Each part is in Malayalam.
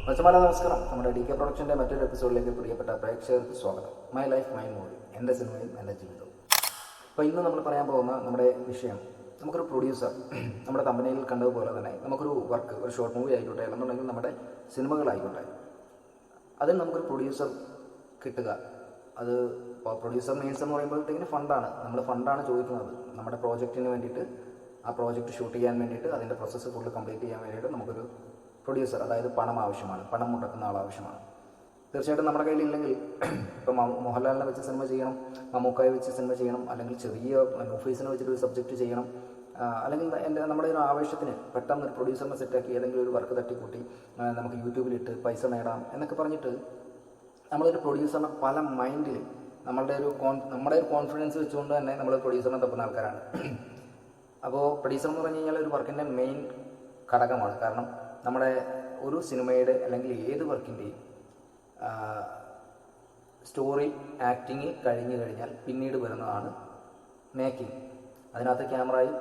മച്ചമാല നമസ്കാരം. നമ്മുടെ DK പ്രൊഡക്ഷൻ്റെ മറ്റൊരു എപ്പിസോഡിലേക്ക് പ്രിയപ്പെട്ട പ്രേക്ഷകർക്ക് സ്വാഗതം. മൈ ലൈഫ് മൈ മൂവി, എൻ്റെ സിനിമയും എൻ്റെ ജീവിതവും. അപ്പോൾ ഇന്ന് നമ്മൾ പറയാൻ പോകുന്ന നമ്മുടെ വിഷയം, നമുക്കൊരു പ്രൊഡ്യൂസർ നമ്മുടെ കമ്പനിയിൽ കണ്ടതുപോലെ തന്നെ നമുക്കൊരു വർക്ക്, ഒരു ഷോർട്ട് മൂവി ആയിക്കോട്ടെ, അല്ലെന്നുണ്ടെങ്കിൽ നമ്മുടെ സിനിമകളായിക്കോട്ടെ, അതിന് നമുക്കൊരു പ്രൊഡ്യൂസർ കിട്ടുക. അത് ഇപ്പോൾ പ്രൊഡ്യൂസർ മീൻസ് എന്ന് പറയുമ്പോഴത്തേക്കിന് ഫണ്ടാണ്. നമ്മൾ ഫണ്ടാണ് ചോദിക്കുന്നത് നമ്മുടെ പ്രോജക്റ്റിന് വേണ്ടിയിട്ട്. ആ പ്രോജക്റ്റ് ഷൂട്ട് ചെയ്യാൻ വേണ്ടിയിട്ട്, അതിൻ്റെ പ്രോസസ്സ് ഫുള്ള് കംപ്ലീറ്റ് ചെയ്യാൻ വേണ്ടിയിട്ട് നമുക്കൊരു പ്രൊഡ്യൂസർ, അതായത് പണം ആവശ്യമാണ്, പണം മുടക്കുന്ന ആൾ ആവശ്യമാണ്. തീർച്ചയായിട്ടും നമ്മുടെ കയ്യിലില്ലെങ്കിൽ, ഇപ്പോൾ മോഹൻലാലിനെ വെച്ച് സിനിമ ചെയ്യണം, മമ്മൂക്കായെ വെച്ച് സിനിമ ചെയ്യണം, അല്ലെങ്കിൽ ചെറിയ ഓഫീസിനെ വെച്ചിട്ട് ഒരു സബ്ജക്റ്റ് ചെയ്യണം, അല്ലെങ്കിൽ നമ്മുടെ ഒരു ആവേശത്തിന് പെട്ടെന്ന് ഒരു പ്രൊഡ്യൂസറിനെ സെറ്റാക്കി ഏതെങ്കിലും ഒരു വർക്ക് തട്ടിക്കൂട്ടി നമുക്ക് യൂട്യൂബിലിട്ട് പൈസ നേടാം എന്നൊക്കെ പറഞ്ഞിട്ട് നമ്മളൊരു പ്രൊഡ്യൂസറിനെ പല മൈൻഡിൽ നമ്മുടെ ഒരു കോൺഫിഡൻസ് വെച്ചുകൊണ്ട് തന്നെ നമ്മൾ പ്രൊഡ്യൂസറിനെ തപ്പുന്ന ആൾക്കാരാണ്. അപ്പോൾ പ്രൊഡ്യൂസർ എന്ന് പറഞ്ഞു കഴിഞ്ഞാൽ ഒരു വർക്കിൻ്റെ മെയിൻ ഘടകമാണ്. കാരണം നമ്മുടെ ഒരു സിനിമയുടെ അല്ലെങ്കിൽ ഏത് വർക്കിൻ്റെയും സ്റ്റോറി, ആക്ടിങ് കഴിഞ്ഞു കഴിഞ്ഞാൽ പിന്നീട് വരുന്നതാണ് മേക്കിംഗ്. അതിനകത്ത് ക്യാമറയും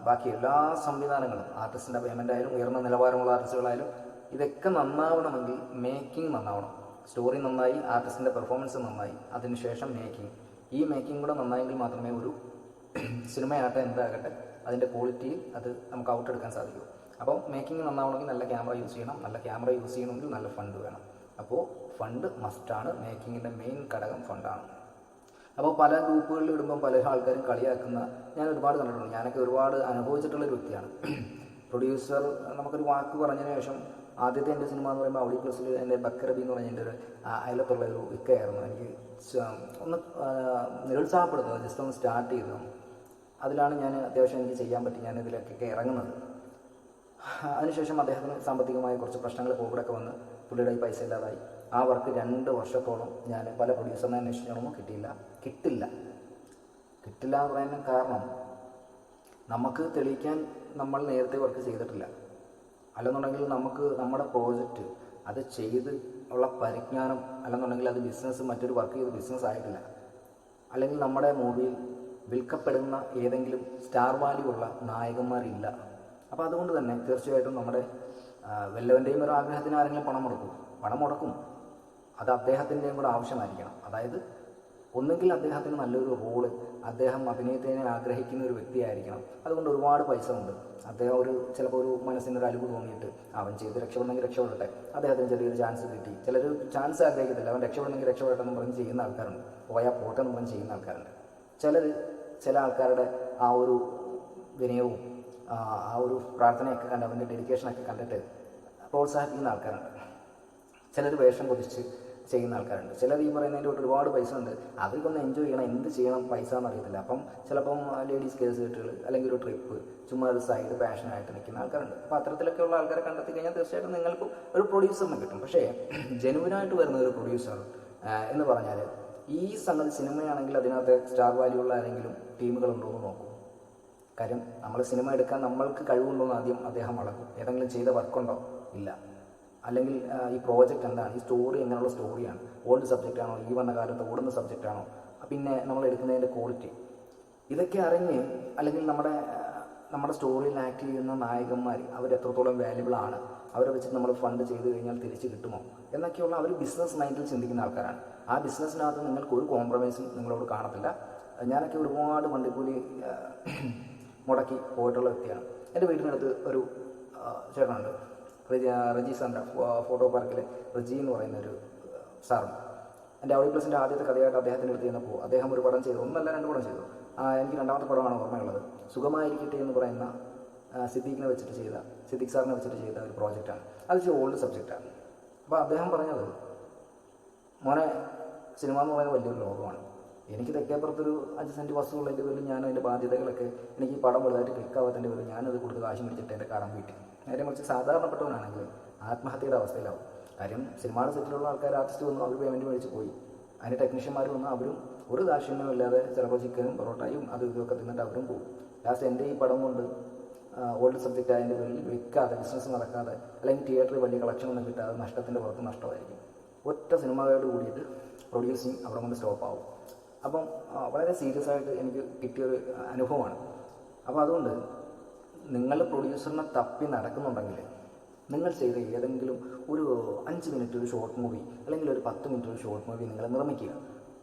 ബാക്കി എല്ലാ സംവിധാനങ്ങളും, ആർട്ടിസ്റ്റിൻ്റെ പേയ്മെൻ്റ് ആയാലും, ഉയർന്ന നിലവാരമുള്ള ആർട്ടിസ്റ്റുകളായാലും, ഇതൊക്കെ നന്നാവണമെങ്കിൽ മേക്കിംഗ് നന്നാവണം. സ്റ്റോറി നന്നായി, ആർട്ടിസ്റ്റിൻ്റെ പെർഫോമൻസ് നന്നായി, അതിനുശേഷം മേക്കിംഗ്. ഈ മേക്കിംഗ് കൂടെ നന്നായെങ്കിൽ മാത്രമേ ഒരു സിനിമയാകട്ടെ എന്താകട്ടെ അതിൻ്റെ ക്വാളിറ്റിയിൽ അത് നമുക്ക് ഔട്ടെടുക്കാൻ സാധിക്കൂ. അപ്പോൾ മേക്കിംഗ് നന്നാവണമെങ്കിൽ നല്ല ക്യാമറ യൂസ് ചെയ്യണം. നല്ല ക്യാമറ യൂസ് ചെയ്യണമെങ്കിൽ നല്ല ഫണ്ട് വേണം. അപ്പോൾ ഫണ്ട് മസ്റ്റാണ്. മേക്കിങ്ങിൻ്റെ മെയിൻ ഘടകം ഫണ്ടാണ്. അപ്പോൾ പല ഗ്രൂപ്പുകളിൽ ഇടുമ്പം പല ആൾക്കാരും കളിയാക്കുന്ന ഞാൻ ഒരുപാട് കണ്ടിട്ടുണ്ട്. ഞാനൊക്കെ ഒരുപാട് അനുഭവിച്ചിട്ടുള്ളൊരു വ്യക്തിയാണ്. പ്രൊഡ്യൂസർ നമുക്കൊരു വാക്ക് പറഞ്ഞതിന് ശേഷം, ആദ്യത്തെ എൻ്റെ സിനിമ എന്ന് പറയുമ്പോൾ ഔഡി പ്ലസിൽ എൻ്റെ ബക്കറബി എന്ന് പറഞ്ഞ എൻ്റെ ഒരു അയലത്തുള്ള ഒരു ഇക്കയായിരുന്നു. എനിക്ക് ഒന്ന് നിരുത്സാഹപ്പെടുന്നത്, ജസ്റ്റ് ഒന്ന് സ്റ്റാർട്ട് ചെയ്തത്. അതിലാണ് ഞാൻ അത്യാവശ്യം എനിക്ക് ചെയ്യാൻ പറ്റി, ഞാൻ ഇതിലേക്കൊക്കെ ഇറങ്ങുന്നത്. അതിനുശേഷം അദ്ദേഹത്തിന് സാമ്പത്തികമായ കുറച്ച് പ്രശ്നങ്ങൾ കോവിഡൊക്കെ വന്ന് പുള്ളിയുടെ ഈ പൈസ ഇല്ലാതായി. ആ വർക്ക് 2 വർഷത്തോളം ഞാൻ പല പ്രൊഡ്യൂസറിനെ അന്വേഷിക്കണമെന്നും കിട്ടില്ല എന്ന് പറയാൻ കാരണം, നമുക്ക് തെളിയിക്കാൻ നമ്മൾ നേരത്തെ വർക്ക് ചെയ്തിട്ടില്ല. അല്ലെന്നുണ്ടെങ്കിൽ നമുക്ക് നമ്മുടെ പ്രോജക്റ്റ് അത് ചെയ്ത് ഉള്ള പരിജ്ഞാനം, അല്ലെന്നുണ്ടെങ്കിൽ അത് മറ്റൊരു വർക്ക് ചെയ്ത് ബിസിനസ് ആയിട്ടില്ല. അല്ലെങ്കിൽ നമ്മുടെ മൂവിയിൽ വിൽക്കപ്പെടുന്ന ഏതെങ്കിലും സ്റ്റാർ വാല്യൂ ഉള്ള നായകന്മാരില്ല. അപ്പോൾ അതുകൊണ്ട് തന്നെ തീർച്ചയായിട്ടും നമ്മുടെ വല്ലവൻ്റെയും ഒരു ആഗ്രഹത്തിന് ആരെങ്കിലും പണം മുടക്കും. അത് അദ്ദേഹത്തിൻ്റെയും കൂടെ ആവശ്യമായിരിക്കണം. അതായത് ഒന്നുകിൽ അദ്ദേഹത്തിന് നല്ലൊരു റോള്, അദ്ദേഹം അഭിനയത്തിനെ ആഗ്രഹിക്കുന്ന ഒരു വ്യക്തിയായിരിക്കണം. അതുകൊണ്ട് ഒരുപാട് പൈസ ഉണ്ട്. അദ്ദേഹം ചിലപ്പോൾ ഒരു മനസ്സിനൊരു അലിവ് തോന്നിയിട്ട് അവൻ ചെയ്ത് രക്ഷപ്പെടണമെങ്കിൽ രക്ഷപ്പെടട്ടെ, അദ്ദേഹത്തിന് ചെറിയൊരു ചാൻസ് കിട്ടി. ചിലർ ചാൻസ് ആഗ്രഹിക്കത്തില്ല, അവൻ രക്ഷപ്പെടണമെങ്കിൽ രക്ഷപ്പെടട്ടെ എന്ന് പറഞ്ഞ് ചെയ്യുന്ന ആൾക്കാരുണ്ട്, പോയാൽ പോട്ടെ എന്ന് പറഞ്ഞ് ചെയ്യുന്ന ആൾക്കാരുണ്ട്. ചില ആൾക്കാരുടെ ആ ഒരു വിനയവും ആ ഒരു പ്രാർത്ഥനയൊക്കെ കണ്ട്, അവൻ്റെ ഡെഡിക്കേഷനൊക്കെ കണ്ടിട്ട് പ്രോത്സാഹിപ്പിക്കുന്ന ആൾക്കാരുണ്ട്. ചിലർ വേഷം കൊതിച്ച് ചെയ്യുന്ന ആൾക്കാരുണ്ട്. ചിലർ ഈ പറയുന്നതിൻ്റെ ഒരുപാട് പൈസ ഉണ്ട്, അവർക്കൊന്ന് എൻജോയ് ചെയ്യണം, എന്ത് ചെയ്യണം പൈസ എന്നറിയത്തില്ല. അപ്പം ചിലപ്പം ലേഡീസ് കേസ് കെട്ടുകൾ, അല്ലെങ്കിൽ ഒരു ട്രിപ്പ്, ചുമ്മാ ഒരു സൈഡ് പാഷനായിട്ട് നിൽക്കുന്ന ആൾക്കാരുണ്ട്. അപ്പോൾ അത്തരത്തിലൊക്കെയുള്ള ആൾക്കാരെ കണ്ടെത്തി കഴിഞ്ഞാൽ തീർച്ചയായിട്ടും നിങ്ങൾക്ക് ഒരു പ്രൊഡ്യൂസറിനെ കിട്ടും. പക്ഷേ ജെനുവിനായിട്ട് വരുന്ന ഒരു പ്രൊഡ്യൂസർ എന്ന് പറഞ്ഞാൽ, ഈ സംഗതി സിനിമയാണെങ്കിൽ അതിനകത്ത് സ്റ്റാർ വാല്യൂ ഉള്ള ആരെങ്കിലും ടീമുകളുണ്ടോ എന്ന് നോക്കും. കാര്യം നമ്മൾ സിനിമ എടുക്കാൻ നമ്മൾക്ക് കഴിവുണ്ടോ എന്ന് ആദ്യം അദ്ദേഹം അളക്കും. ഏതെങ്കിലും ചെയ്ത വർക്കുണ്ടോ? ഇല്ല. അല്ലെങ്കിൽ ഈ പ്രോജക്റ്റ് എന്താണ്, ഈ സ്റ്റോറി എങ്ങനെയുള്ള സ്റ്റോറിയാണ്, ഓൾഡ് സബ്ജക്റ്റ് ആണോ, ഈ വന്ന കാലത്ത് ഓടുന്ന സബ്ജക്റ്റ് ആണോ, പിന്നെ നമ്മൾ എടുക്കുന്നതിൻ്റെ ക്വാളിറ്റി, ഇതൊക്കെ അറിഞ്ഞ്, അല്ലെങ്കിൽ നമ്മുടെ സ്റ്റോറിയിൽ ആക്ട് ചെയ്യുന്ന നായകന്മാർ അവർ എത്രത്തോളം വാല്യുബിൾ ആണ്, അവരെ വെച്ചിട്ട് നമ്മൾ ഫണ്ട് ചെയ്ത് കഴിഞ്ഞാൽ തിരിച്ച് കിട്ടുമോ എന്നൊക്കെയുള്ള അവർ ബിസിനസ് മൈൻഡിൽ ചിന്തിക്കുന്ന ആൾക്കാരാണ്. ആ ബിസിനസ്സിനകത്ത് നിങ്ങൾക്ക് ഒരു കോംപ്രമൈസും നിങ്ങളോട് കാണത്തില്ല. ഞാനൊക്കെ ഒരുപാട് വണ്ടിക്കൂലി മുടക്കി പോയിട്ടുള്ള വ്യക്തിയാണ്. എൻ്റെ വീടിനടുത്ത് ഒരു ചേട്ടനുണ്ട്, റജി സാറിൻ്റെ ഫോട്ടോ പാർക്കിലെ റജി എന്ന് പറയുന്നൊരു സാറുണ്ട്. എൻ്റെ ഔഡി പ്ലസിൻ്റെ ആദ്യത്തെ കഥയായിട്ട് അദ്ദേഹത്തിൻ്റെ അടുത്ത് ചെന്നപ്പോൾ അദ്ദേഹം ഒരു പടം ചെയ്തു, 1 അല്ല 2 പടം ചെയ്തു. എനിക്ക് 2ാമത്തെ പടമാണ് ഓർമ്മയുള്ളത്. സുഖമായിരിക്കട്ടെ എന്ന് പറയുന്ന സിദ്ദീഖ് സാറിനെ വെച്ചിട്ട് ചെയ്ത ഒരു പ്രോജക്റ്റാണ്. അത് ഓൾഡ് സബ്ജക്റ്റാണ്. അപ്പോൾ അദ്ദേഹം പറഞ്ഞത്, മോനെ, സിനിമ എന്ന് പറയുന്നത് വലിയൊരു ലോകമാണ്. എനിക്ക് തെക്കേപ്പുറത്തൊരു 5 സെൻറ്റ് വസ്തുവുള്ളതിൻ്റെ പേരിൽ ഞാൻ അതിൻ്റെ ബാധ്യതകളൊക്കെ, എനിക്ക് ഈ പടം വലുതായിട്ട് ക്ലിക്കാവാത്തതിൻ്റെ പേരിൽ ഞാനത് കൊടുത്ത് കാശ് മേടിച്ചിട്ട് എൻ്റെ കടം വീട്ടി. നേരെ മറിച്ച് സാധാരണപ്പെട്ടവനാണെങ്കിൽ ആത്മഹത്യയുടെ അവസ്ഥയിലാവും. കാര്യം സിനിമയുടെ സെറ്റിലുള്ള ആൾക്കാർ, ആർട്ടിസ്റ്റ് വന്നു, അവർ പേയ്മെൻറ്റ് മേടിച്ച് പോയി. അതിൻ്റെ ടെക്നീഷ്യന്മാർ വന്നു, അവരും ഒരു ദാക്ഷിണ്യവും ഇല്ലാതെ ചിലപ്പോൾ ചിക്കനും പൊറോട്ടയും അതും ഇതൊക്കെ തിന്നിട്ട് അവരും പോകും. ലാസ്റ്റ് എൻ്റെ ഈ പടം കൊണ്ട് ഓൾഡ് സബ്ജക്റ്റ് ആയതിൻ്റെ പേരിൽ വിൽക്കാതെ, ബിസിനസ് നടക്കാതെ, അല്ലെങ്കിൽ തിയേറ്ററിൽ വലിയ കളക്ഷനൊന്നും കിട്ടാതെ നഷ്ടത്തിൻ്റെ പുറത്ത് നഷ്ടമായിരിക്കും. ഒറ്റ സിനിമയോട് കൂടിയിട്ട് പ്രൊഡ്യൂസിങ് അവിടെ കൊണ്ട് സ്റ്റോപ്പാവും. അപ്പം വളരെ സീരിയസ് ആയിട്ട് എനിക്ക് കിട്ടിയൊരു അനുഭവമാണ്. അപ്പോൾ അതുകൊണ്ട് നിങ്ങൾ പ്രൊഡ്യൂസറിനെ തപ്പി നടക്കുന്നുണ്ടെങ്കിൽ നിങ്ങൾ ചെയ്ത ഏതെങ്കിലും ഒരു 5 മിനിറ്റ് ഒരു ഷോർട്ട് മൂവി അല്ലെങ്കിൽ ഒരു 10 മിനിറ്റ് ഒരു ഷോർട്ട് മൂവി നിങ്ങൾ നിർമ്മിക്കുക.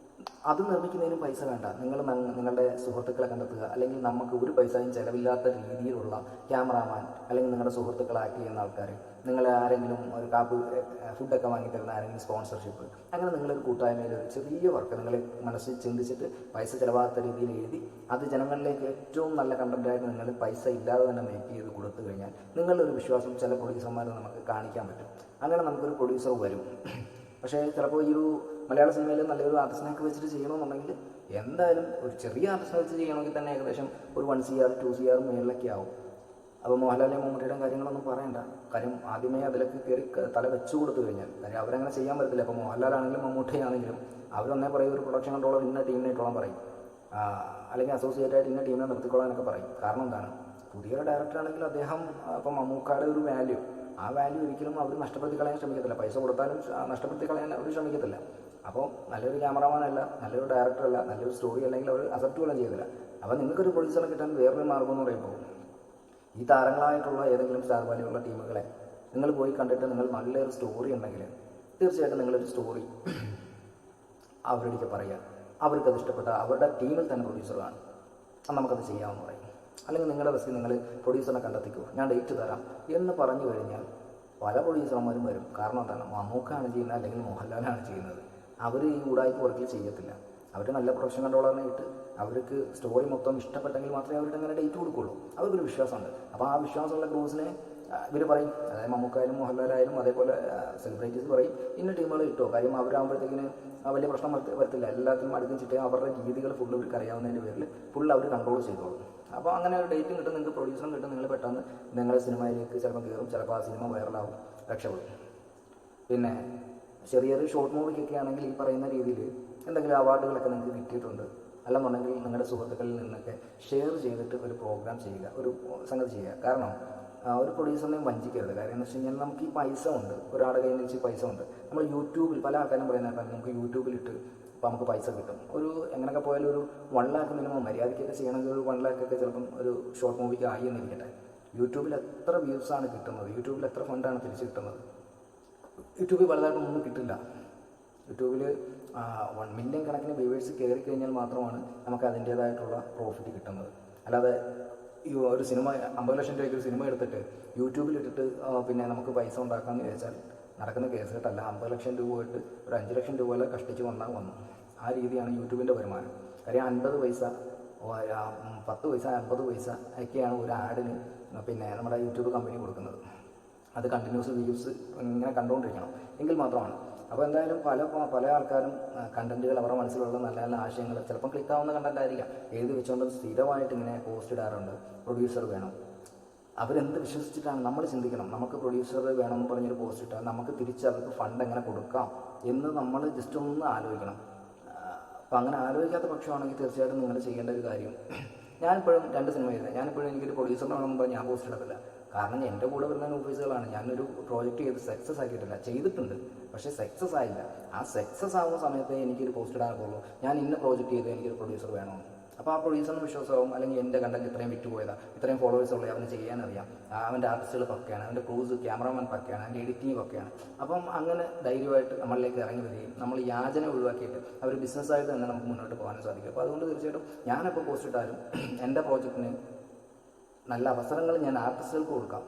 അത് നിർമ്മിക്കുന്നതിനും പൈസ വേണ്ട. നിങ്ങൾ നിങ്ങളുടെ സുഹൃത്തുക്കളെ കണ്ടെത്തുക, അല്ലെങ്കിൽ നമുക്ക് ഒരു പൈസയും ചിലവില്ലാത്ത രീതിയിലുള്ള ക്യാമറാമാൻ, അല്ലെങ്കിൽ നിങ്ങളുടെ സുഹൃത്തുക്കൾ ആക്ട് ചെയ്യുന്ന ആൾക്കാർ, നിങ്ങൾ ആരെങ്കിലും ഒരു ഫുഡൊക്കെ വാങ്ങിത്തരുന്ന ആരെങ്കിലും സ്പോൺസർഷിപ്പ്, അങ്ങനെ നിങ്ങളൊരു കൂട്ടായ്മയിൽ ഒരു ചെറിയ വർക്ക് നിങ്ങൾ മനസ്സിൽ ചിന്തിച്ചിട്ട് പൈസ ചിലവാകാത്ത രീതിയിൽ എഴുതി അത് ജനങ്ങളിലേക്ക് ഏറ്റവും നല്ല കണ്ടൻറ്റായിട്ട് നിങ്ങൾ പൈസ ഇല്ലാതെ തന്നെ മേക്ക് ചെയ്ത് കൊടുത്തു കഴിഞ്ഞാൽ നിങ്ങളുടെ ഒരു വിശ്വാസം ചില പ്രൊഡ്യൂസർമാർ നമുക്ക് കാണിക്കാൻ പറ്റും. അങ്ങനെ നമുക്കൊരു പ്രൊഡ്യൂസർ വരും. പക്ഷേ ചിലപ്പോൾ ഈ ഒരു മലയാള സിനിമയിൽ നല്ലൊരു ആർട്ടിസ്റ്റിനൊക്കെ വെച്ചിട്ട് ചെയ്യണമെന്നുണ്ടെങ്കിൽ എന്തായാലും ഒരു ചെറിയ ആർട്ടിസ്റ്റിനെ വെച്ച് ചെയ്യണമെങ്കിൽ തന്നെ ഏകദേശം ഒരു 1 CR 2 CR മേളിലൊക്കെ ആവും. അപ്പോൾ മോഹൻലാലിൻ്റെ മമ്മൂട്ടിയുടെ കാര്യങ്ങളൊന്നും പറയണ്ട. കാര്യം ആദ്യമേ അതിലൊക്കെ കയറി തല വെച്ചു കൊടുത്തു കഴിഞ്ഞാൽ, കാര്യം അവരങ്ങനെ ചെയ്യാൻ പറ്റത്തില്ല. അപ്പോൾ മോഹൻലാലാണെങ്കിലും മമ്മൂട്ടിയാണെങ്കിലും അവരൊന്നേ പറയും ഒരു പ്രൊഡക്ഷൻ കൺട്രോളർ ഇന്ന ടീമിനെ ഇട്ടോളം പറയും, അല്ലെങ്കിൽ അസോസിയേറ്റ് ആയിട്ട് ഇന്ന ടീമിനെ നിർത്തിക്കൊള്ളാനൊക്കെ പറയും. കാരണം എന്താണ്, പുതിയൊരു ഡയറക്ടർ ആണെങ്കിൽ അദ്ദേഹം ഇപ്പം മമ്മൂക്കായുടെ ഒരു വാല്യൂ, ആ വാല്യൂ ഒരിക്കലും അവർ നഷ്ടപ്പെടുത്തി കളയാൻ ശ്രമിക്കത്തില്ല. പൈസ കൊടുത്താലും നഷ്ടപ്പെടുത്തി കളയാൻ അവർ ശ്രമിക്കത്തില്ല. അപ്പോൾ നല്ലൊരു ക്യാമറാമാനല്ല, നല്ലൊരു ഡയറക്ടറല്ല, നല്ലൊരു സ്റ്റോറി അല്ലെങ്കിൽ അവർ അക്സെപ്റ്റ് പോലും ചെയ്തില്ല. അപ്പോൾ നിങ്ങൾക്കൊരു പ്രൊഡ്യൂസറെ കിട്ടാൻ വേറൊരു മാർഗ്ഗം എന്ന് പറയുമ്പോൾ ഈ താരങ്ങളായിട്ടുള്ള ഏതെങ്കിലും സ്റ്റാർ വാല്യുള്ള ടീമുകളെ നിങ്ങൾ പോയി കണ്ടിട്ട് നിങ്ങൾ നല്ലൊരു സ്റ്റോറി ഉണ്ടെങ്കിൽ തീർച്ചയായിട്ടും നിങ്ങളൊരു സ്റ്റോറി അവരുടെ പറയുക, അവർക്കത് ഇഷ്ടപ്പെട്ട അവരുടെ ടീമിൽ തന്നെ പ്രൊഡ്യൂസർ കാണും, നമുക്കത് ചെയ്യാമെന്ന് പറയും. അല്ലെങ്കിൽ നിങ്ങളുടെ ബസ്സിൽ നിങ്ങൾ പ്രൊഡ്യൂസറിനെ കണ്ടെത്തിക്കൂ, ഞാൻ ഡേറ്റ് തരാം എന്ന് പറഞ്ഞു കഴിഞ്ഞാൽ പല പ്രൊഡ്യൂസർമാരും വരും. കാരണം എന്താണ്, മമ്മൂക്കാണ് ചെയ്യുന്നത് അല്ലെങ്കിൽ മോഹൻലാലാണ് ചെയ്യുന്നത്. അവർ ഈ ഉടായ്പ വർക്കിൽ ചെയ്യത്തില്ല. അവർ നല്ല പ്രൊഡക്ഷൻ കൺട്രോളറിനെ ഇട്ട് അവർക്ക് സ്റ്റോറി മൊത്തം ഇഷ്ടപ്പെട്ടെങ്കിൽ മാത്രമേ അവരുടെ അങ്ങനെ ഡേറ്റ് കൊടുക്കുള്ളൂ. അവർക്കൊരു വിശ്വാസമുണ്ട്. അപ്പോൾ ആ വിശ്വാസമുള്ള ക്രൂസിനെ ഇവർ പറയും, അതായത് മമ്മൂക്കായാലും മോഹൻലാലായാലും അതേപോലെ സെലിബ്രിറ്റീസ് പറയും ഇന്ന ടീമുകൾ ഇട്ടോ. കാര്യം അവരാകുമ്പോഴത്തേക്കിന് വലിയ പ്രശ്നം വരത്തില്ല. എല്ലാത്തിനും അടുക്കും ചിട്ടേ അവരുടെ രീതികൾ ഫുള്ള് ഇവർക്ക് അറിയാവുന്നതിൻ്റെ പേരിൽ ഫുള്ള് അവർ കൺട്രോൾ ചെയ്തോളും. അപ്പോൾ അങ്ങനെ ഒരു ഡേറ്റും കിട്ടും, നിങ്ങൾക്ക് പ്രൊഡ്യൂസറും കിട്ടും. നിങ്ങൾ പെട്ടെന്ന് നിങ്ങളുടെ സിനിമയിലേക്ക് ചിലപ്പോൾ കയറും, ചിലപ്പോൾ ആ സിനിമ വൈറലാവും, രക്ഷപ്പെടും. പിന്നെ ചെറിയൊരു ഷോർട്ട് മൂവിക്കൊക്കെ ആണെങ്കിൽ ഈ പറയുന്ന രീതിയിൽ എന്തെങ്കിലും അവാർഡുകളൊക്കെ നിങ്ങൾക്ക് കിട്ടിയിട്ടുണ്ട്, അല്ലെന്നുണ്ടെങ്കിൽ നിങ്ങളുടെ സുഹൃത്തുക്കളിൽ നിന്നൊക്കെ ഷെയർ ചെയ്തിട്ട് ഒരു പ്രോഗ്രാം ചെയ്യുക, ഒരു സംഗതി ചെയ്യുക. കാരണം ഒരു പ്രൊഡ്യൂസറിനെയും വഞ്ചിക്കരുത്. കാര്യം എന്ന് വെച്ച് കഴിഞ്ഞാൽ നമുക്ക് ഈ പൈസ ഉണ്ട്, ഒരാളുടെ കയ്യിൽ നിന്ന് പൈസ ഉണ്ട്. നമ്മൾ യൂട്യൂബിൽ പല ആൾക്കാരും പറയുന്നതാണ് നമുക്ക് യൂട്യൂബിലിട്ട് അപ്പോൾ നമുക്ക് പൈസ കിട്ടും. ഒരു എങ്ങനെയൊക്കെ പോയാലും ഒരു 1 lakh മിനിമം മര്യാദയ്ക്കൊക്കെ ചെയ്യണമെങ്കിൽ ഒരു 1 lakh ഒക്കെ ചിലപ്പം ഒരു ഷോർട്ട് മൂവിക്ക് ആയി എന്നിരിക്കട്ടെ. യൂട്യൂബിൽ എത്ര വ്യൂസാണ് കിട്ടുന്നത്, യൂട്യൂബിൽ എത്ര ഫണ്ടാണ് തിരിച്ച് കിട്ടുന്നത്? യൂട്യൂബിൽ വലുതായിട്ടൊന്നും കിട്ടില്ല. യൂട്യൂബിൽ 1 million കണക്കിന് വ്യൂവേഴ്സ് കയറി കഴിഞ്ഞാൽ മാത്രമാണ് നമുക്ക് അതിൻ്റേതായിട്ടുള്ള പ്രോഫിറ്റ് കിട്ടുന്നത്. അല്ലാതെ ഈ ഒരു സിനിമ 50 ലക്ഷം രൂപയ്ക്ക് ഒരു സിനിമ എടുത്തിട്ട് യൂട്യൂബിലിട്ടിട്ട് പിന്നെ നമുക്ക് പൈസ ഉണ്ടാക്കാമെന്ന് ചോദിച്ചാൽ നടക്കുന്ന കേസ് കേട്ടല്ല. 50 ലക്ഷം രൂപ പോയിട്ട് ഒരു 5 ലക്ഷം രൂപ വരെ കഷ്ടിച്ച് വന്നു. ആ രീതിയാണ് യൂട്യൂബിൻ്റെ വരുമാനം. കാര്യം 50 പൈസ 10 പൈസ 50 പൈസ ഒക്കെയാണ് ഒരു ആഡിന് പിന്നെ നമ്മുടെ യൂട്യൂബ് കമ്പനി കൊടുക്കുന്നത്. അത് കണ്ടിന്യൂസ് വ്യൂസ് ഇങ്ങനെ കണ്ടുകൊണ്ടിരിക്കണം എങ്കിൽ മാത്രമാണ്. അപ്പോൾ എന്തായാലും പല ആൾക്കാരും കണ്ടൻറ്റുകൾ അവരുടെ മനസ്സിലുള്ള നല്ല നല്ല ആശയങ്ങൾ ചിലപ്പം ക്ലിക്കാവുന്ന കണ്ടൻ്റ് ആയിരിക്കാം എഴുതി വെച്ചുകൊണ്ട് സ്ഥിരമായിട്ട് ഇങ്ങനെ പോസ്റ്റ് ഇടാറുണ്ട്. പ്രൊഡ്യൂസർ വേണം, അവരെന്ത് വിശ്വസിച്ചിട്ടാണ് നമ്മൾ ചിന്തിക്കണം. നമുക്ക് പ്രൊഡ്യൂസർ വേണമെന്ന് പറഞ്ഞൊരു പോസ്റ്റ് ഇട്ടാൽ നമുക്ക് തിരിച്ച് അവർക്ക് ഫണ്ട് എങ്ങനെ കൊടുക്കാം എന്ന് നമ്മൾ ജസ്റ്റ് ഒന്ന് ആലോചിക്കണം. അപ്പോൾ അങ്ങനെ ആലോചിക്കാത്ത പക്ഷമാണെങ്കിൽ തീർച്ചയായിട്ടും നിങ്ങൾ ചെയ്യേണ്ട ഒരു കാര്യം, ഞാനിപ്പോഴും 2 സിനിമ ചെയ്തത്, ഞാനിപ്പോഴും എനിക്കൊരു പ്രൊഡ്യൂസറിനെ വേണമെന്ന് പറഞ്ഞാൽ ഞാൻ പോസ്റ്റ് ഇടത്തില്ല. കാരണം എൻ്റെ കൂടെ വരുന്ന ഓഫീസുകളാണ്. ഞാനൊരു പ്രോജക്റ്റ് ചെയ്ത് സക്സസ് ആക്കിയിട്ടില്ല, ചെയ്തിട്ടുണ്ട് പക്ഷേ സക്സസ് ആയില്ല. ആ സക്സസ് ആകുന്ന സമയത്ത് എനിക്കൊരു പോസ്റ്റ് ഇടാനുള്ളൂ, ഞാൻ ഇന്ന പ്രോജക്റ്റ് ചെയ്ത് എനിക്കൊരു പ്രൊഡ്യൂസർ വേണമെന്ന്. അപ്പോൾ ആ പ്രൊഡ്യൂസറിന് വിശ്വാസമാവും, അല്ലെങ്കിൽ എൻ്റെ കണ്ടന്റ് ഇത്രയും വിറ്റ് പോയതാണ്, ഇത്രയും ഫോളോവേഴ്സ് ഉള്ളത്, അവന് ചെയ്യാനറിയാം, അവൻ്റെ ആർട്ടിസ്റ്റുകൾ പക്കയാണ്, അവൻ്റെ ക്രൂസ് ക്യാമറാമാൻ പക്കയാണ്, അവൻ്റെ എഡിറ്റിംഗ് പക്കയാണ്. അപ്പം അങ്ങനെ ധൈര്യമായിട്ട് നമ്മളിലേക്ക് ഇറങ്ങി വരികയും നമ്മൾ യാചന ഒഴിവാക്കിയിട്ട് അവർ ബിസിനസ്സായിട്ട് തന്നെ നമുക്ക് മുന്നോട്ട് പോകാനും സാധിക്കും. അപ്പോൾ അതുകൊണ്ട് തീർച്ചയായിട്ടും ഞാനിപ്പോൾ പോസ്റ്റ് ഇട്ടാലും എൻ്റെ പ്രോജക്റ്റിന് നല്ല അവസരങ്ങൾ ഞാൻ ആർട്ടിസ്റ്റുകൾക്ക് കൊടുക്കാം,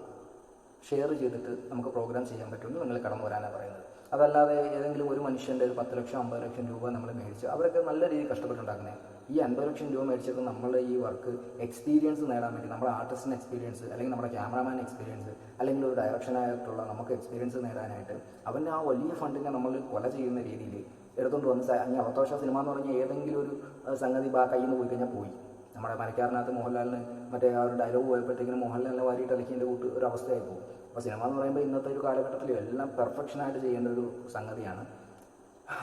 ഷെയർ ചെയ്തിട്ട് നമുക്ക് പ്രോഗ്രാം ചെയ്യാൻ പറ്റുമെന്ന് നിങ്ങൾ കടന്നു വരാനാണ് പറയുന്നത്. അതല്ലാതെ ഏതെങ്കിലും ഒരു മനുഷ്യൻ്റെ ഒരു 10 ലക്ഷം 50 ലക്ഷം രൂപ നമ്മൾ മേടിച്ച് അവരൊക്കെ നല്ല രീതിയിൽ കഷ്ടപ്പെട്ടുണ്ടാക്കുന്നത്. ഈ 50 ലക്ഷം രൂപ മേടിച്ചിട്ട് നമ്മളുടെ ഈ വർക്ക് എക്സ്പീരിയൻസ് നേടാൻ വേണ്ടി, നമ്മുടെ ആർട്ടിസ്റ്റിന് എക്സ്പീരിയൻസ്, അല്ലെങ്കിൽ നമ്മുടെ ക്യാമറാമാൻ എക്സ്പീരിയൻസ്, അല്ലെങ്കിൽ ഒരു ഡയറക്ഷനായിട്ടുള്ള നമുക്ക് എക്സ്പീരിയൻസ് നേടാനായിട്ട് അവൻ്റെ ആ വലിയ ഫണ്ടിനെ നമ്മൾ കൊല ചെയ്യുന്ന രീതിയിൽ എടുത്തുകൊണ്ട് വന്ന് ഇനി അവത്തോഷ സിനിമ എന്ന് പറഞ്ഞാൽ ഏതെങ്കിലും ഒരു സംഗതി കയ്യിൽ നിന്ന് പോയി കഴിഞ്ഞാൽ പോയി. നമ്മുടെ മരക്കാരനകത്ത് മോഹൻലാലിന് മറ്റേ ആ ഒരു ഡയലോഗ് പോയപ്പോഴത്തേക്കിനും മോഹൻലാലിനെ വാരിയിട്ട് അലക്കിൻ്റെ കൂട്ട് ഒരു അവസ്ഥയായി പോകും. അപ്പോൾ സിനിമ എന്ന് പറയുമ്പോൾ ഇന്നത്തെ ഒരു കാലഘട്ടത്തിൽ എല്ലാം പെർഫെക്ഷനായിട്ട് ചെയ്യേണ്ട ഒരു സംഗതിയാണ്.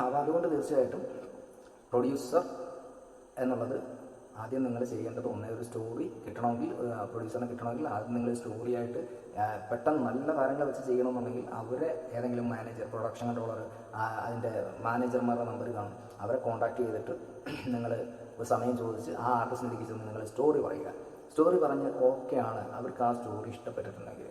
അപ്പോൾ അതുകൊണ്ട് തീർച്ചയായിട്ടും പ്രൊഡ്യൂസർ എന്നുള്ളത് ആദ്യം നിങ്ങൾ ചെയ്യേണ്ടത് ഒരു സ്റ്റോറി കിട്ടണമെങ്കിൽ, പ്രൊഡ്യൂസറിനെ കിട്ടണമെങ്കിൽ ആദ്യം നിങ്ങൾ സ്റ്റോറിയായിട്ട് പെട്ടെന്ന് നല്ല കാര്യങ്ങൾ വെച്ച് ചെയ്യണമെന്നുണ്ടെങ്കിൽ അവരെ ഏതെങ്കിലും മാനേജർ, പ്രൊഡക്ഷൻ കൺട്രോളർ, അതിൻ്റെ മാനേജർമാരുടെ നമ്പർ കാണും, അവരെ കോൺടാക്ട് ചെയ്തിട്ട് നിങ്ങൾ ഒരു സമയം ചോദിച്ച് ആ ആർട്ടിസ്റ്റിലേക്ക് ചെന്ന് നിങ്ങൾ സ്റ്റോറി പറയുക. സ്റ്റോറി പറഞ്ഞ് ഓക്കെ ആണ്, അവർക്ക് ആ സ്റ്റോറി ഇഷ്ടപ്പെട്ടിട്ടുണ്ടെങ്കിൽ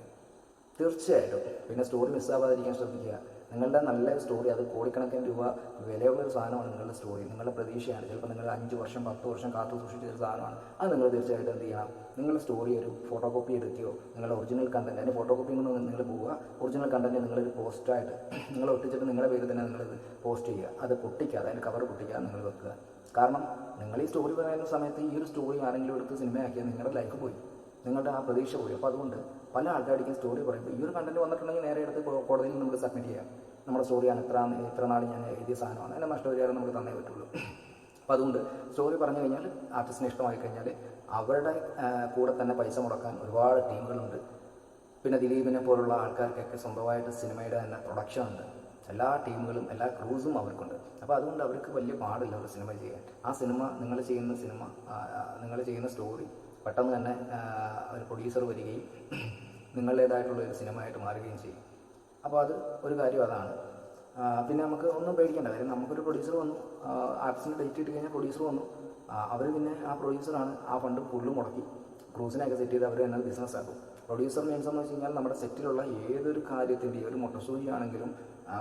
തീർച്ചയായിട്ടും. പിന്നെ സ്റ്റോറി മിസ്സാവാതിരിക്കാൻ ശ്രദ്ധിക്കുക. നിങ്ങളുടെ നല്ല സ്റ്റോറി, അത് കോടിക്കണക്കിന് രൂപ വിലയുള്ളൊരു സാധനമാണ് നിങ്ങളുടെ സ്റ്റോറി, നിങ്ങളുടെ പ്രതീക്ഷയാണ്. ചിലപ്പോൾ നിങ്ങൾ 5 വർഷം 10 വർഷം കാത്തു സൂക്ഷിച്ച ഒരു സാധനമാണ്. അത് നിങ്ങൾ തീർച്ചയായിട്ടും എന്ത് ചെയ്യണം, നിങ്ങളുടെ സ്റ്റോറി ഒരു ഫോട്ടോ കോപ്പി എടുക്കുകയോ നിങ്ങളുടെ ഒറിജിനൽ കണ്ടൻറ്റ്, അതിൻ്റെ ഫോട്ടോ കോപ്പി കൊണ്ട് നിങ്ങൾ പോവുക, ഒറിജിനൽ കണ്ടൻറ്റ് നിങ്ങളൊരു പോസ്റ്റായിട്ട് നിങ്ങൾ ഒട്ടിച്ചിട്ട് നിങ്ങളുടെ പേര് തന്നെ നിങ്ങളിത് പോസ്റ്റ് ചെയ്യുക. അത് പൊട്ടിക്കാതെ, അതിൻ്റെ കവർ പൊട്ടിക്കാതെ നിങ്ങൾ വെക്കുക. കാരണം നിങ്ങൾ ഈ സ്റ്റോറി പറയുന്ന സമയത്ത് ഈ ഒരു സ്റ്റോറി ആരെങ്കിലും എടുത്ത് സിനിമയാക്കിയാൽ നിങ്ങളുടെ ലൈഫ് പോയി, നിങ്ങളുടെ ആ പ്രതീക്ഷ പോയി. അപ്പോൾ അതുകൊണ്ട് പല ആൾക്കാർക്കും സ്റ്റോറി പറയുമ്പോൾ ഈ ഒരു കണ്ടൻറ്റ് വന്നിട്ടുണ്ടെങ്കിൽ നേരെ എടുത്ത് കോടതിയിൽ നമുക്ക് സബ്മിറ്റ് ചെയ്യാം. നമ്മുടെ സ്റ്റോറിയാണ്, ഇത്ര നാൾ ഞാൻ എഴുതിയ സാധനമാണ്, അതിൻ്റെ നഷ്ടപരിഹാരം നമുക്ക് തന്നേ പറ്റുള്ളൂ. അപ്പോൾ അതുകൊണ്ട് സ്റ്റോറി പറഞ്ഞു കഴിഞ്ഞാൽ ആർട്ടിസ്റ്റിന് ഇഷ്ടമായി കഴിഞ്ഞാൽ അവരുടെ കൂടെ തന്നെ പൈസ മുടക്കാൻ ഒരുപാട് ടീമുകളുണ്ട്. പിന്നെ ദിലീപിനെ പോലുള്ള ആൾക്കാർക്കൊക്കെ സ്വന്തമായിട്ട് സിനിമയുടെ തന്നെ പ്രൊഡക്ഷൻ ഉണ്ട്. എല്ലാ ടീമുകളും എല്ലാ ക്രൂസും അവർക്കുണ്ട്. അപ്പോൾ അതുകൊണ്ട് അവർക്ക് വലിയ പാടില്ല ഒരു സിനിമ ചെയ്യാൻ. ആ സിനിമ നിങ്ങൾ ചെയ്യുന്ന സ്റ്റോറി പെട്ടെന്ന് തന്നെ ഒരു പ്രൊഡ്യൂസർ വരികയും നിങ്ങളുടേതായിട്ടുള്ളൊരു സിനിമയായിട്ട് മാറുകയും ചെയ്യും. അപ്പോൾ അത് ഒരു കാര്യം അതാണ്. പിന്നെ നമുക്ക് ഒന്നും പേടിക്കേണ്ട കാര്യം, നമുക്കൊരു പ്രൊഡ്യൂസർ വന്നു, ആർട്ടിസ്റ്റിന് ഡേറ്റ് ഇട്ട് കഴിഞ്ഞാൽ പ്രൊഡ്യൂസർ വന്നു, അവർ പിന്നെ ആ പ്രൊഡ്യൂസറാണ് ആ ഫണ്ട് ഫുള്ള് മുടക്കി ക്രൂസിനെയൊക്കെ സെറ്റ് ചെയ്ത് അവർ തന്നെ ബിസിനസ് ആക്കും. പ്രൊഡ്യൂസർ മീൻസ് എന്ന് വെച്ച് കഴിഞ്ഞാൽ നമ്മുടെ സെറ്റിലുള്ള ഏതൊരു കാര്യത്തിൻ്റെയും ഒരു മൊട്ടസൂചി ആണെങ്കിലും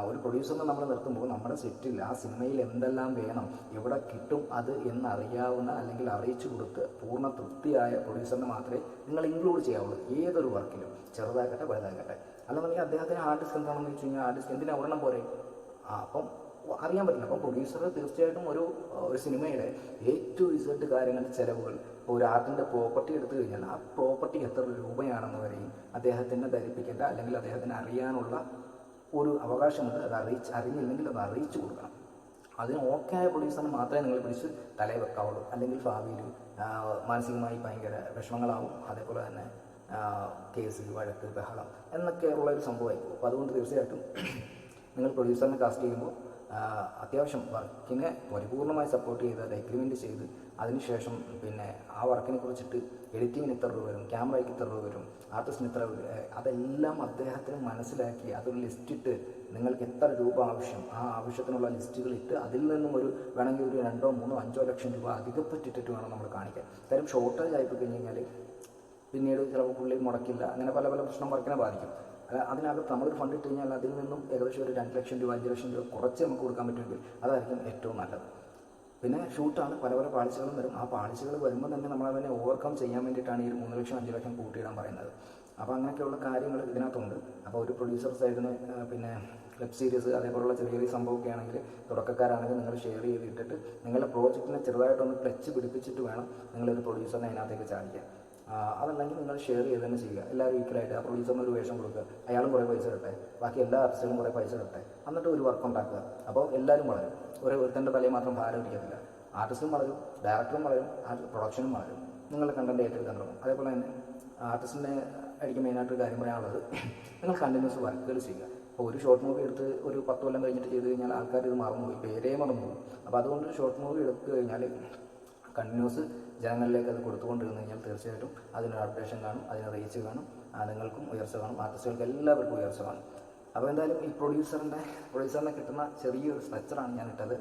ഒരു പ്രൊഡ്യൂസറിനെ നമ്മൾ നിർത്തുമ്പോൾ നമ്മുടെ സെറ്റിൽ ആ സിനിമയിൽ എന്തെല്ലാം വേണം, എവിടെ കിട്ടും അത് എന്നറിയാവുന്ന അല്ലെങ്കിൽ അറിയിച്ചു കൊടുത്ത് പൂർണ്ണ തൃപ്തിയായ പ്രൊഡ്യൂസറിനെ മാത്രമേ നിങ്ങൾ ഇൻക്ലൂഡ് ചെയ്യാവുള്ളൂ ഏതൊരു വർക്കിലും, ചെറുതാകട്ടെ വലുതാകട്ടെ. അല്ലെന്നുണ്ടെങ്കിൽ അദ്ദേഹത്തിന് ആർട്ടിസ്റ്റ് എന്താണെന്ന് വെച്ച് കഴിഞ്ഞാൽ ആർട്ടിസ്റ്റ് എന്തിനാ ഒരെണ്ണം പോരെ, അപ്പം അറിയാൻ പറ്റില്ല. അപ്പം പ്രൊഡ്യൂസർ തീർച്ചയായിട്ടും ഒരു സിനിമയുടെ A to Z കാര്യങ്ങൾ, ചിലവുകൾ, ഒരു ആർട്ടിൻ്റെ പ്രോപ്പർട്ടി എടുത്തു കഴിഞ്ഞാൽ ആ പ്രോപ്പർട്ടി എത്ര രൂപയാണെന്ന് വരെയും അദ്ദേഹത്തിനെ ധരിപ്പിക്കേണ്ട അല്ലെങ്കിൽ അദ്ദേഹത്തിന് അറിയാനുള്ള ഒരു അവകാശമുണ്ട്. അത് അറിഞ്ഞില്ലെങ്കിൽ അത് അറിയിച്ചു കൊടുക്കണം. അതിന് ഓക്കെ ആയ പ്രൊഡ്യൂസറിന് മാത്രമേ നിങ്ങൾ പിടിച്ച് തലയിൽ വെക്കാവുള്ളൂ. അല്ലെങ്കിൽ ഭാവിയിൽ മാനസികമായി ഭയങ്കര വിഷമങ്ങളാവും. അതേപോലെ തന്നെ കേസ്, വഴക്ക്, ബഹളം എന്നൊക്കെയുള്ളൊരു സംഭവമായിരിക്കും. അപ്പോൾ അതുകൊണ്ട് തീർച്ചയായിട്ടും നിങ്ങൾ പ്രൊഡ്യൂസറിനെ കാസ്റ്റ് ചെയ്യുമ്പോൾ അത്യാവശ്യം വർക്കിനെ പരിപൂർണമായി സപ്പോർട്ട് ചെയ്ത് അത് എഗ്രിമെൻറ്റ് ചെയ്ത് അതിനുശേഷം പിന്നെ ആ വർക്കിനെ കുറിച്ചിട്ട് എഡിറ്റിങ്ങിന് ഇത്ര രൂപ വരും, ക്യാമറയ്ക്ക് ഇത്ര രൂപ വരും, ആർട്ടിസ്റ്റിന് ഇത്ര രൂപ, അതെല്ലാം അദ്ദേഹത്തിന് മനസ്സിലാക്കി അതൊരു ലിസ്റ്റിട്ട് നിങ്ങൾക്ക് എത്ര രൂപ ആവശ്യം, ആ ആവശ്യത്തിനുള്ള ലിസ്റ്റുകളിട്ട് അതിൽ നിന്നും വേണമെങ്കിൽ ഒരു 2, 3, 5 ലക്ഷം രൂപ അധികപ്പെട്ടിട്ട് വേണം നമ്മൾ കാണിക്കാൻ. കാര്യം ഷോർട്ടേജ് ആയിപ്പോയി കഴിഞ്ഞ് കഴിഞ്ഞാൽ പിന്നീട് ചിലപ്പോൾ പുള്ളി മുടക്കില്ല, അങ്ങനെ പല പ്രശ്നം വർക്കിനെ ബാധിക്കും. അതിനകത്ത് നമ്മളൊരു ഫണ്ട് ഇട്ട് കഴിഞ്ഞാൽ അതിൽ നിന്നും ഏകദേശം ഒരു 2 ലക്ഷം രൂപ 5 ലക്ഷം രൂപ കുറച്ച് നമുക്ക് കൊടുക്കാൻ പറ്റുമെങ്കിൽ അതായിരിക്കും ഏറ്റവും നല്ലത്. പിന്നെ ഷൂട്ടാണ്, പല പാളിച്ചകളും വരും. ആ പാളിച്ചകൾ വരുമ്പോൾ തന്നെ നമ്മളതിനെ ഓവർകം ചെയ്യാൻ വേണ്ടിയിട്ടാണ് ഈ 3 ലക്ഷം 5 ലക്ഷം കൂട്ടിയിടാൻ പറയുന്നത്. അപ്പോൾ അങ്ങനെയൊക്കെയുള്ള കാര്യങ്ങൾ ഇതിനകത്തുണ്ട്. അപ്പോൾ ഒരു പ്രൊഡ്യൂസർ സൈഡിന് പിന്നെ വെബ് സീരീസ് അതേപോലുള്ള ചെറിയ സംഭവമൊക്കെ ആണെങ്കിൽ, തുടക്കക്കാരാണെങ്കിൽ നിങ്ങൾ ഷെയർ ചെയ്തിട്ടിട്ട് നിങ്ങളുടെ പ്രോജക്റ്റിനെ ചെറുതായിട്ടൊന്ന് ടച്ച് പിടിപ്പിച്ചിട്ട് വേണം നിങ്ങളൊരു പ്രൊഡ്യൂസറിനെ അതിനകത്തേക്ക് ചാടിക്കാൻ. അതല്ലെങ്കിൽ നിങ്ങൾ ഷെയർ ചെയ്ത് തന്നെ ചെയ്യുക. എല്ലാവരും ഈക്വലായിട്ട് ആ പ്രൊഡ്യൂസറിന് ഒരു വേഷം കൊടുക്കുക, അയാളും കുറേ പൈസ ഇടട്ടെ, ബാക്കി എല്ലാ ആർട്ടിസ്റ്റുകളും കുറേ പൈസ ഇടട്ടെ, എന്നിട്ട് ഒരു വർക്ക് ഉണ്ടാക്കുക. അപ്പോൾ എല്ലാവരും വളരും. ഒരുത്തൻ്റെ തലയിൽ മാത്രം ഭാരം ഇരിക്കത്തില്ല. ആർട്ടിസ്റ്റും വളരും, ഡയറക്ടറും വളരും, പ്രൊഡക്ഷനും വളരും, നിങ്ങളുടെ കണ്ടൻറ്റ് ഏറ്റെടുക്കാൻ തുടങ്ങും. അതേപോലെ തന്നെ ആർട്ടിസ്റ്റിൻ്റെ ആയിരിക്കും മെയിനായിട്ടൊരു കാര്യം പറയാനുള്ളത്, നിങ്ങൾ കണ്ടിന്യൂസ് വർക്കുകൾ ചെയ്യുക. അപ്പോൾ ഒരു ഷോർട്ട് മൂവി എടുത്ത് ഒരു 10 കൊല്ലം കഴിഞ്ഞിട്ട് ചെയ്ത് കഴിഞ്ഞാൽ ആൾക്കാർ ഇത് മറന്നുപോയി, പേരേ മറന്നുപോകും. അപ്പോൾ അതുകൊണ്ട് ഷോർട്ട് മൂവി എടുത്തു കഴിഞ്ഞാൽ കണ്ടിന്യൂസ് ജനങ്ങളിലേക്ക് അത് കൊടുത്തുകൊണ്ടിരുന്നു കഴിഞ്ഞാൽ തീർച്ചയായിട്ടും അതിനൊരു അപ്ഡേഷൻ കാണും, അതിന് റീച്ച് കാണും, നിങ്ങൾക്കും ഉയർച്ച കാണും, ആർട്ടിസ്റ്റുകൾക്ക് എല്ലാവർക്കും ഉയർച്ച കാണും. അപ്പോൾ എന്തായാലും ഈ പ്രൊഡ്യൂസറിനെ കിട്ടുന്ന ചെറിയൊരു സ്ട്രക്ചറാണ് ഞാൻ ഇട്ടത്.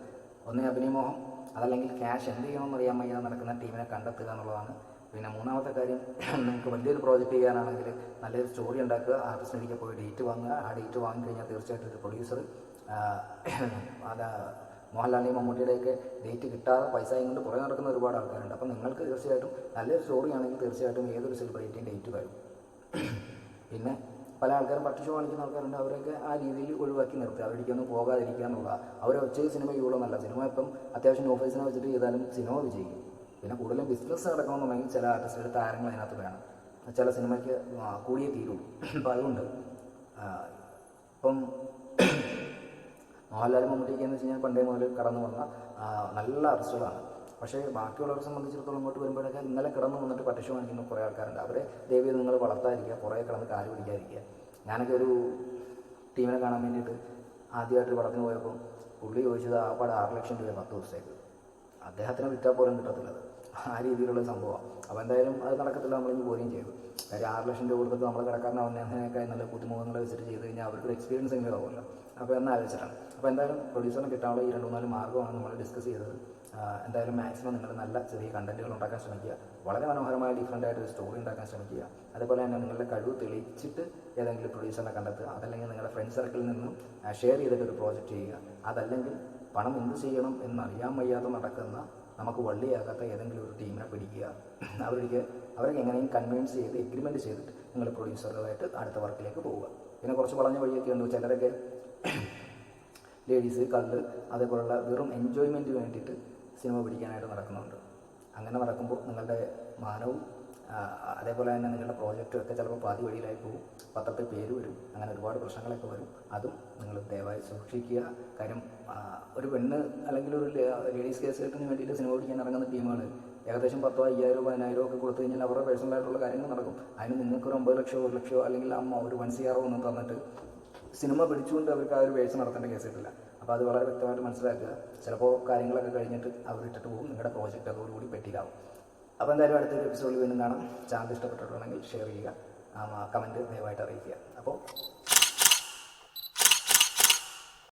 ഒന്നേ അഭിനയമോഹം, അതല്ലെങ്കിൽ ക്യാഷ് എന്ത് ചെയ്യണമെന്ന് അറിയാൻ വയ്യാതെ നടക്കുന്ന ടീമിനെ കണ്ടെത്തുക എന്നുള്ളതാണ്. പിന്നെ മൂന്നാമത്തെ കാര്യം, നിങ്ങൾക്ക് വലിയൊരു പ്രോജക്റ്റ് ചെയ്യാനാണെങ്കിൽ നല്ലൊരു സ്റ്റോറി ഉണ്ടാക്കുക, ആർട്ടിസ്റ്റിനൊക്കെ പോയി ഡേറ്റ് വാങ്ങുക. ആ ഡേറ്റ് വാങ്ങിക്കഴിഞ്ഞാൽ തീർച്ചയായിട്ടും ഒരു പ്രൊഡ്യൂസർ മോഹൻലാലിൻ്റെയും മമ്മൂട്ടിയുടെയൊക്കെ ഡേറ്റ് കിട്ടാതെ പൈസയും കൊണ്ട് പുറകെ നടക്കുന്ന ഒരുപാട് ആൾക്കാരുണ്ട്. അപ്പോൾ നിങ്ങൾക്ക് തീർച്ചയായിട്ടും നല്ലൊരു സ്റ്റോറി ആണെങ്കിൽ തീർച്ചയായിട്ടും ഏതൊരു സെലിബ്രിറ്റിയും ഡേറ്റ് വരും. പിന്നെ പല ആൾക്കാരും പട്ടിഷോ കാണിക്കുന്ന ആൾക്കാരുണ്ട്, അവരൊക്കെ ആ രീതിയിൽ ഒഴിവാക്കി നിർത്തുക, അവരിക്കൊന്നും പോകാതിരിക്കുക എന്നുള്ളതാണ്. അവരെ ഒച്ചയ്ക്ക് സിനിമ ചെയ്യുള്ളൂ. സിനിമ ഇപ്പം അത്യാവശ്യം ഓഫീസിനെ വെച്ചിട്ട് ചെയ്താലും സിനിമ വിജയിക്കും. പിന്നെ കൂടുതലും ബിസിനസ് നടക്കണമെന്നുണ്ടെങ്കിൽ ചില ആർട്ടിസ്റ്റുകളുടെ താരങ്ങൾ അതിനകത്ത് വേണം, ചില സിനിമയ്ക്ക് കൂടിയേ തീരുള്ളൂ. അപ്പോൾ അതുകൊണ്ട് ഇപ്പം മോഹൻലാലും മമ്മൂട്ടിയൊക്കെ എന്ന് വെച്ച് കഴിഞ്ഞാൽ പണ്ടേ മുതൽ കടന്നു വന്ന നല്ല ആർട്ടിസ്റ്റുകളാണ്. പക്ഷേ ബാക്കിയുള്ളവരെ സംബന്ധിച്ചിടത്തോളം ഇങ്ങോട്ട് വരുമ്പോഴൊക്കെ ഇന്നലെ കിടന്നു വന്നിട്ട് പട്ടിഷോ കാണിക്കുന്ന കുറേ ആൾക്കാരുണ്ട്. അവരെ ദയവ് നിങ്ങൾ വളർത്താതിരിക്കുക, കുറേ കിടന്ന് കാല് പിടിക്കാതിരിക്കുക. ഞാനൊക്കെ ഒരു ടീമിനെ കാണാൻ വേണ്ടിയിട്ട് ആദ്യമായിട്ട് പടത്തിന് പോയപ്പോൾ പുള്ളി ചോദിച്ചത് ആ പടം 6 ലക്ഷം രൂപ 10 ദിവസത്തേക്ക്. അദ്ദേഹത്തിന് വിറ്റാൽ പോലും കിട്ടത്തില്ലത്, ആ രീതിയിലുള്ള സംഭവമാണ്. അപ്പോൾ എന്തായാലും അത് നടക്കത്തില്ല, നമ്മളിനി പോരുകയും ചെയ്തു. കാര്യം 6 ലക്ഷം രൂപ കൊടുത്തിട്ട് നമ്മൾ കിടക്കാരനാവുന്നതിനേക്കാൾ നല്ല പുതുമുഖങ്ങളെ വെച്ചിട്ട് ചെയ്ത് കഴിഞ്ഞാൽ അവർക്കൊരു എക്സ്പീരിയൻസ് എങ്കിലും ആവുമല്ലോ. അപ്പോൾ എന്ന് ആലോചിച്ചിട്ടാണ്. അപ്പോൾ എന്തായാലും പ്രൊഡ്യൂസറിന് കിട്ടാനുള്ള ഈ 2-4 മാർഗ്ഗമാണ് നമ്മൾ ഡിസ്കസ് ചെയ്തത്. എന്തായാലും മാക്സിമം നിങ്ങൾ നല്ല ചെറിയ കണ്ടൻറ്റുകൾ ഉണ്ടാക്കാൻ ശ്രമിക്കുക, വളരെ മനോഹരമായ ഡിഫറൻ്റ് ആയിട്ടൊരു സ്റ്റോറി ഉണ്ടാക്കാൻ ശ്രമിക്കുക. അതേപോലെ തന്നെ നിങ്ങളുടെ കഴിവ് തെളിയിച്ചിട്ട് ഏതെങ്കിലും പ്രൊഡ്യൂസറിനെ കണ്ടെത്തുക, അതല്ലെങ്കിൽ നിങ്ങളുടെ ഫ്രണ്ട് സർക്കിളിൽ നിന്നും ഷെയർ ചെയ്തിട്ട് ഒരു പ്രോജക്റ്റ് ചെയ്യുക. അതല്ലെങ്കിൽ പണം എന്ത് ചെയ്യണം എന്നറിയാൻ വയ്യാതെ നടക്കുന്ന നമുക്ക് വള്ളിയാകാത്ത ഏതെങ്കിലും ഒരു ടീമിനെ പിടിക്കുക. അവർക്ക് എങ്ങനെയും കൺവിൻസ് ചെയ്ത് എഗ്രിമെൻറ്റ് ചെയ്തിട്ട് നിങ്ങൾ പ്രൊഡ്യൂസറുമായിട്ട് അടുത്ത വർക്കിലേക്ക് പോവുക. പിന്നെ കുറച്ച് വളഞ്ഞ വഴിയൊക്കെ ഉണ്ട്. ചിലരൊക്കെ ലേഡീസ്, കള്ള്, അതേപോലുള്ള വെറും എൻജോയ്മെൻറ്റ് വേണ്ടിയിട്ട് സിനിമ പിടിക്കാനായിട്ട് നടക്കുന്നുണ്ട്. അങ്ങനെ നടക്കുമ്പോൾ നിങ്ങളുടെ മാനവും അതേപോലെ തന്നെ നിങ്ങളുടെ പ്രോജക്റ്റും ഒക്കെ ചിലപ്പോൾ പാതി വഴിയിലായി പോകും, പത്രത്തിൽ പേര് വരും, അങ്ങനെ ഒരുപാട് പ്രശ്നങ്ങളൊക്കെ വരും. അതും നിങ്ങൾ ദയവായി സൂക്ഷിക്കുക. കാര്യം ഒരു പെണ്ണ് അല്ലെങ്കിൽ ഒരു ലേഡീസ് കേസ് കെട്ടിന് വേണ്ടിയിട്ട് സിനിമ പിടിക്കാൻ ഇറങ്ങുന്ന ടീമുകൾ ഏകദേശം 10,000 5,000 10,000 ഒക്കെ കൊടുത്തു കഴിഞ്ഞാൽ അവരുടെ പേഴ്സണലായിട്ടുള്ള കാര്യങ്ങൾ നടക്കും. അതിന് നിങ്ങൾക്കൊരു 50 ലക്ഷമോ 1 ലക്ഷമോ അല്ലെങ്കിൽ അമ്മ ഒരു 1 CR ഒന്നും തന്നിട്ട് സിനിമ പിടിച്ചുകൊണ്ട് അവർക്ക് ആ ഒരു പേഴ്സ് നടത്തേണ്ട കേസ് കിട്ടില്ല. അപ്പോൾ അത് വളരെ വ്യക്തമായിട്ട് മനസ്സിലാക്കുക. ചിലപ്പോൾ കാര്യങ്ങളൊക്കെ കഴിഞ്ഞിട്ട് അവരിട്ടിട്ട് പോകും, നിങ്ങളുടെ പ്രോജക്റ്റ് അതോടുകൂടി പെട്ടിയിലാവും. അപ്പോൾ എന്തായാലും അടുത്തൊരു എപ്പിസോഡിൽ വീണ്ടും കാണാം. ചാനൽ ഇഷ്ടപ്പെട്ടിട്ടുണ്ടെങ്കിൽ ഷെയർ ചെയ്യുക, കമൻറ്റ് ദയവായിട്ട് അറിയിക്കുക. അപ്പോൾ